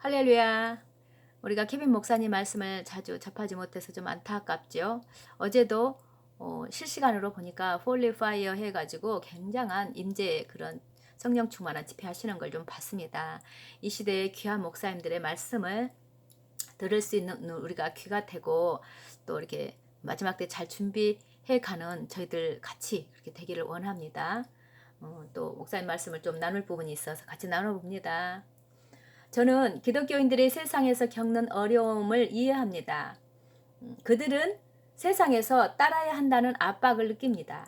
할렐루야. 우리가 케빈 목사님 말씀을 자주 접하지 못해서 좀 안타깝죠. 어제도 실시간으로 보니까 홀리 파이어 해가지고 굉장한 임재 그런 성령 충만한 집회 하시는 걸 좀 봤습니다. 이 시대의 귀한 목사님들의 말씀을 들을 수 있는 우리가 귀가 되고 또 이렇게 마지막 때 잘 준비해 가는 저희들 같이 그렇게 되기를 원합니다. 또 목사님 말씀을 좀 나눌 부분이 있어서 같이 나눠봅니다. 저는 기독교인들이 세상에서 겪는 어려움을 이해합니다. 그들은 세상에서 따라야 한다는 압박을 느낍니다.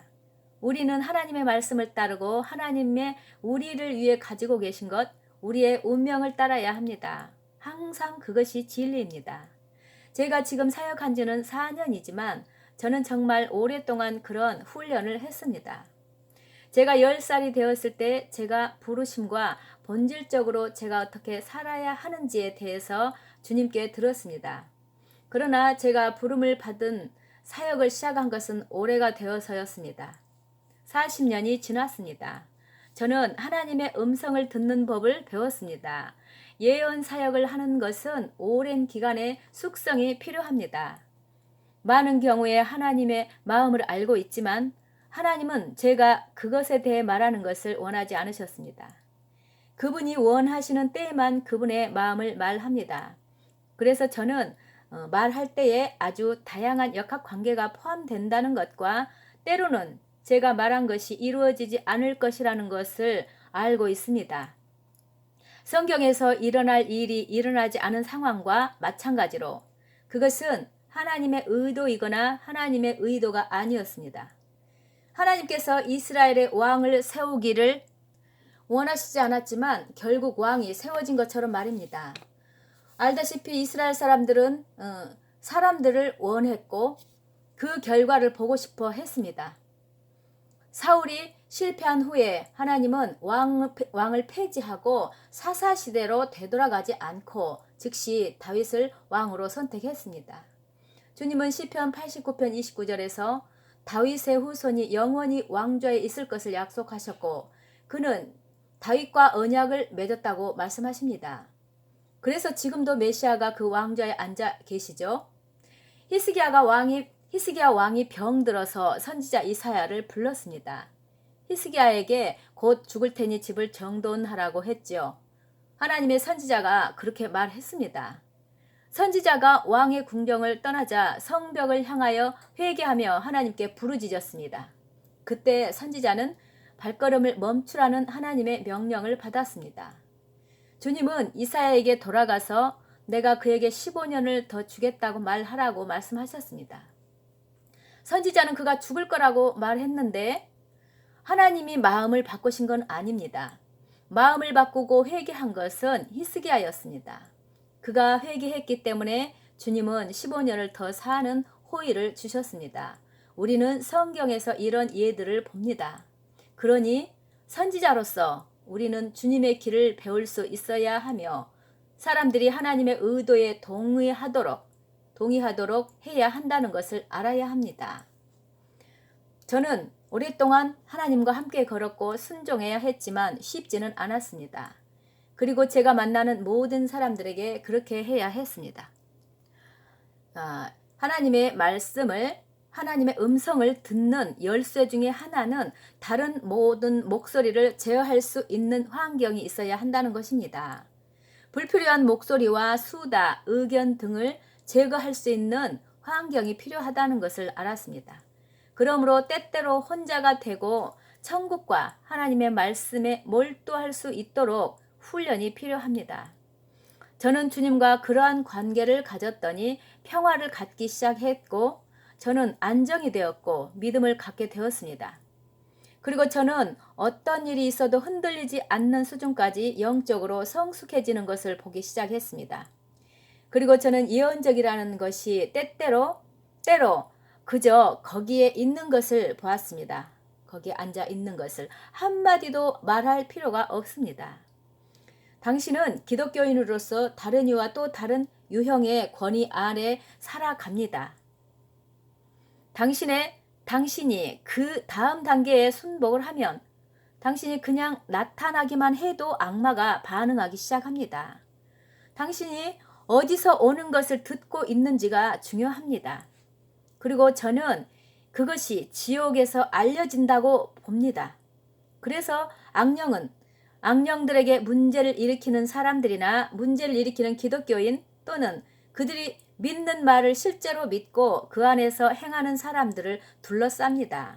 우리는 하나님의 말씀을 따르고 하나님의 우리를 위해 가지고 계신 것, 우리의 운명을 따라야 합니다. 항상 그것이 진리입니다. 제가 지금 사역한 지는 4년이지만 저는 정말 오랫동안 그런 훈련을 했습니다. 제가 10살이 되었을 때 제가 부르심과 본질적으로 제가 어떻게 살아야 하는지에 대해서 주님께 들었습니다. 그러나 제가 부름을 받은 사역을 시작한 것은 올해가 되어서였습니다. 40년이 지났습니다. 저는 하나님의 음성을 듣는 법을 배웠습니다. 예언 사역을 하는 것은 오랜 기간의 숙성이 필요합니다. 많은 경우에 하나님의 마음을 알고 있지만 하나님은 제가 그것에 대해 말하는 것을 원하지 않으셨습니다. 그분이 원하시는 때에만 그분의 마음을 말합니다. 그래서 저는 말할 때에 아주 다양한 역학관계가 포함된다는 것과 때로는 제가 말한 것이 이루어지지 않을 것이라는 것을 알고 있습니다. 성경에서 일어날 일이 일어나지 않은 상황과 마찬가지로 그것은 하나님의 의도이거나 하나님의 의도가 아니었습니다. 하나님께서 이스라엘의 왕을 세우기를 원하시지 않았지만 결국 왕이 세워진 것처럼 말입니다. 알다시피 이스라엘 사람들은 사람들을 원했고 그 결과를 보고 싶어 했습니다. 사울이 실패한 후에 하나님은 왕을 폐지하고 사사시대로 되돌아가지 않고 즉시 다윗을 왕으로 선택했습니다. 주님은 시편 89편 29절에서 다윗의 후손이 영원히 왕좌에 있을 것을 약속하셨고 그는 다윗과 언약을 맺었다고 말씀하십니다. 그래서 지금도 메시아가 그 왕좌에 앉아 계시죠. 히스기야 왕이 병들어서 선지자 이사야를 불렀습니다. 히스기야에게 곧 죽을 테니 집을 정돈하라고 했지요. 하나님의 선지자가 그렇게 말했습니다. 선지자가 왕의 궁정을 떠나자 성벽을 향하여 회개하며 하나님께 부르짖었습니다. 그때 선지자는 발걸음을 멈추라는 하나님의 명령을 받았습니다. 주님은 이사야에게 돌아가서 내가 그에게 15년을 더 주겠다고 말하라고 말씀하셨습니다. 선지자는 그가 죽을 거라고 말했는데 하나님이 마음을 바꾸신 건 아닙니다. 마음을 바꾸고 회개한 것은 히스기야였습니다. 그가 회개했기 때문에 주님은 15년을 더 사는 호의를 주셨습니다. 우리는 성경에서 이런 예들을 봅니다. 그러니 선지자로서 우리는 주님의 길을 배울 수 있어야 하며 사람들이 하나님의 의도에 동의하도록 해야 한다는 것을 알아야 합니다. 저는 오랫동안 하나님과 함께 걸었고 순종해야 했지만 쉽지는 않았습니다. 그리고 제가 만나는 모든 사람들에게 그렇게 해야 했습니다. 하나님의 말씀을 하나님의 음성을 듣는 열쇠 중에 하나는 다른 모든 목소리를 제어할 수 있는 환경이 있어야 한다는 것입니다. 불필요한 목소리와 수다, 의견 등을 제거할 수 있는 환경이 필요하다는 것을 알았습니다. 그러므로 때때로 혼자가 되고 천국과 하나님의 말씀에 몰두할 수 있도록 훈련이 필요합니다. 저는 주님과 그러한 관계를 가졌더니 평화를 갖기 시작했고 저는 안정이 되었고 믿음을 갖게 되었습니다. 그리고 저는 어떤 일이 있어도 흔들리지 않는 수준까지 영적으로 성숙해지는 것을 보기 시작했습니다. 그리고 저는 예언적이라는 것이 때로 그저 거기에 있는 것을 보았습니다. 거기에 앉아 있는 것을 한마디도 말할 필요가 없습니다. 당신은 기독교인으로서 다른 이와 또 다른 유형의 권위 아래 살아갑니다. 당신이 그 다음 단계에 순복을 하면 당신이 그냥 나타나기만 해도 악마가 반응하기 시작합니다. 당신이 어디서 오는 것을 듣고 있는지가 중요합니다. 그리고 저는 그것이 지옥에서 알려진다고 봅니다. 그래서 악령들에게 문제를 일으키는 사람들이나 문제를 일으키는 기독교인 또는 그들이 믿는 말을 실제로 믿고 그 안에서 행하는 사람들을 둘러쌉니다.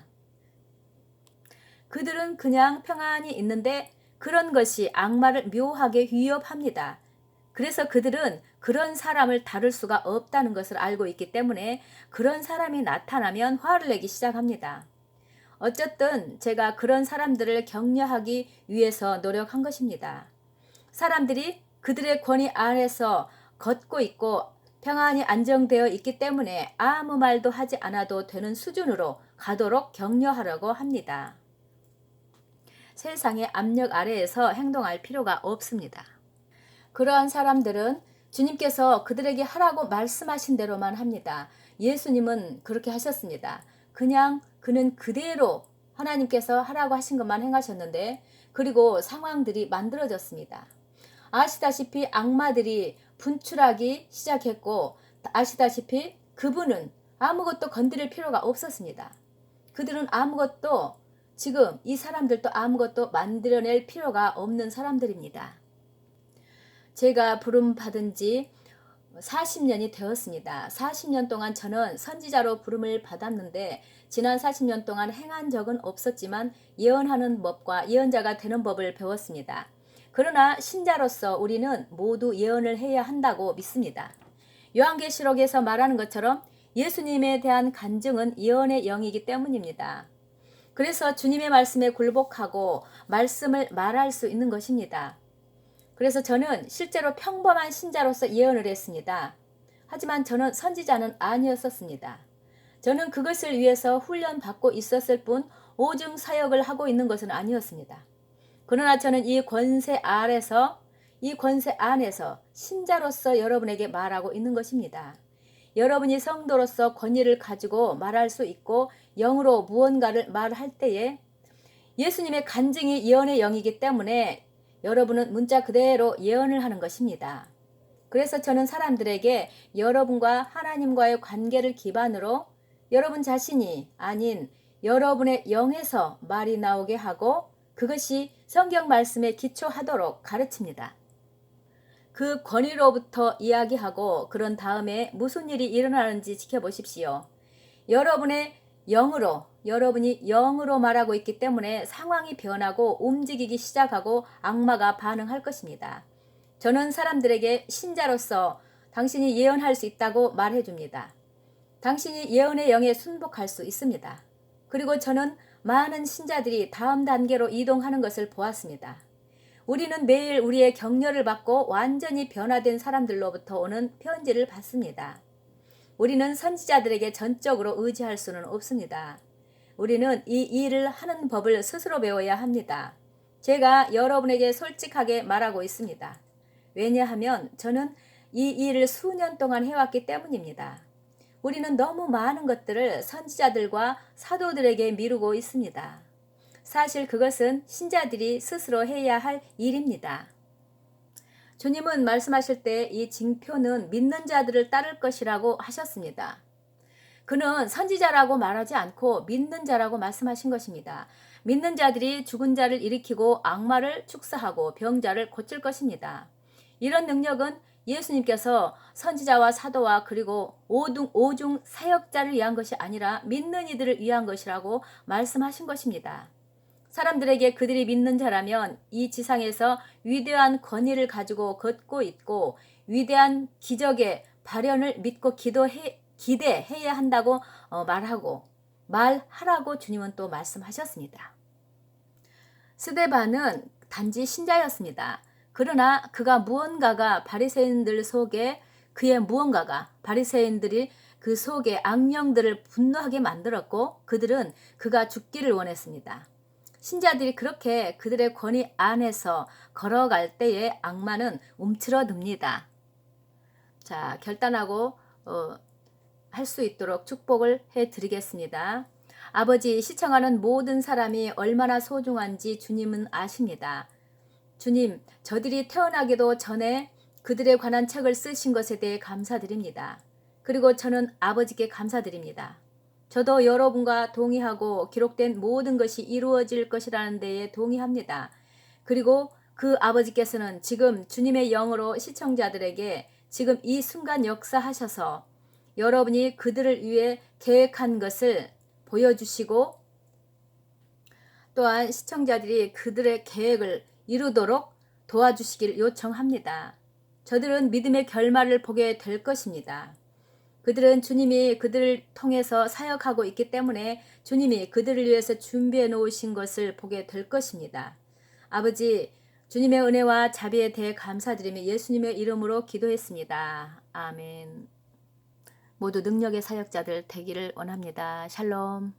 그들은 그냥 평안히 있는데 그런 것이 악마를 묘하게 위협합니다. 그래서 그들은 그런 사람을 다룰 수가 없다는 것을 알고 있기 때문에 그런 사람이 나타나면 화를 내기 시작합니다. 어쨌든 제가 그런 사람들을 격려하기 위해서 노력한 것입니다. 사람들이 그들의 권위 아래서 걷고 있고 평안히 안정되어 있기 때문에 아무 말도 하지 않아도 되는 수준으로 가도록 격려하려고 합니다. 세상의 압력 아래에서 행동할 필요가 없습니다. 그러한 사람들은 주님께서 그들에게 하라고 말씀하신 대로만 합니다. 예수님은 그렇게 하셨습니다. 그는 그대로 하나님께서 하라고 하신 것만 행하셨는데 그리고 상황들이 만들어졌습니다. 아시다시피 악마들이 분출하기 시작했고 아시다시피 그분은 아무것도 건드릴 필요가 없었습니다. 그들은 지금 이 사람들도 아무것도 만들어낼 필요가 없는 사람들입니다. 제가 부름 받은 지 40년이 되었습니다. 40년 동안 저는 선지자로 부름을 받았는데 지난 40년 동안 행한 적은 없었지만 예언하는 법과 예언자가 되는 법을 배웠습니다. 그러나 신자로서 우리는 모두 예언을 해야 한다고 믿습니다. 요한계시록에서 말하는 것처럼 예수님에 대한 간증은 예언의 영이기 때문입니다. 그래서 주님의 말씀에 굴복하고 말씀을 말할 수 있는 것입니다. 그래서 저는 실제로 평범한 신자로서 예언을 했습니다. 하지만 저는 선지자는 아니었었습니다. 저는 그것을 위해서 훈련받고 있었을 뿐 오중 사역을 하고 있는 것은 아니었습니다. 그러나 저는 이 권세 안에서 신자로서 여러분에게 말하고 있는 것입니다. 여러분이 성도로서 권위를 가지고 말할 수 있고 영으로 무언가를 말할 때에 예수님의 간증이 예언의 영이기 때문에 여러분은 문자 그대로 예언을 하는 것입니다. 그래서 저는 사람들에게 여러분과 하나님과의 관계를 기반으로 여러분 자신이 아닌 여러분의 영에서 말이 나오게 하고 그것이 성경 말씀에 기초하도록 가르칩니다. 그 권위로부터 이야기하고 그런 다음에 무슨 일이 일어나는지 지켜보십시오. 여러분이 영으로 말하고 있기 때문에 상황이 변하고 움직이기 시작하고 악마가 반응할 것입니다. 저는 사람들에게 신자로서 당신이 예언할 수 있다고 말해줍니다. 당신이 예언의 영에 순복할 수 있습니다. 그리고 저는 많은 신자들이 다음 단계로 이동하는 것을 보았습니다. 우리는 매일 우리의 격려를 받고 완전히 변화된 사람들로부터 오는 편지를 받습니다. 우리는 선지자들에게 전적으로 의지할 수는 없습니다. 우리는 이 일을 하는 법을 스스로 배워야 합니다. 제가 여러분에게 솔직하게 말하고 있습니다. 왜냐하면 저는 이 일을 수년 동안 해왔기 때문입니다. 우리는 너무 많은 것들을 선지자들과 사도들에게 미루고 있습니다. 사실 그것은 신자들이 스스로 해야 할 일입니다. 주님은 말씀하실 때 이 징표는 믿는 자들을 따를 것이라고 하셨습니다. 그는 선지자라고 말하지 않고 믿는 자라고 말씀하신 것입니다. 믿는 자들이 죽은 자를 일으키고 악마를 축사하고 병자를 고칠 것입니다. 이런 능력은 예수님께서 선지자와 사도와 그리고 오중 사역자를 위한 것이 아니라 믿는 이들을 위한 것이라고 말씀하신 것입니다. 사람들에게 그들이 믿는 자라면 이 지상에서 위대한 권위를 가지고 걷고 있고 위대한 기적의 발현을 믿고 기대해야 한다고 말하라고 주님은 또 말씀하셨습니다. 스데반은 단지 신자였습니다. 그러나 바리새인들이 그 속에 악령들을 분노하게 만들었고 그들은 그가 죽기를 원했습니다. 신자들이 그렇게 그들의 권위 안에서 걸어갈 때에 악마는 움츠러듭니다. 자, 결단하고 할 수 있도록 축복을 해드리겠습니다. 아버지, 시청하는 모든 사람이 얼마나 소중한지 주님은 아십니다. 주님, 저들이 태어나기도 전에 그들에 관한 책을 쓰신 것에 대해 감사드립니다. 그리고 저는 아버지께 감사드립니다. 저도 여러분과 동의하고 기록된 모든 것이 이루어질 것이라는 데에 동의합니다. 그리고 그 아버지께서는 지금 주님의 영으로 시청자들에게 지금 이 순간 역사하셔서 여러분이 그들을 위해 계획한 것을 보여주시고 또한 시청자들이 그들의 계획을 이루도록 도와주시길 요청합니다. 저들은 믿음의 결말을 보게 될 것입니다. 그들은 주님이 그들을 통해서 사역하고 있기 때문에 주님이 그들을 위해서 준비해 놓으신 것을 보게 될 것입니다. 아버지, 주님의 은혜와 자비에 대해 감사드리며 예수님의 이름으로 기도했습니다. 아멘. 모두 능력의 사역자들 되기를 원합니다. 샬롬.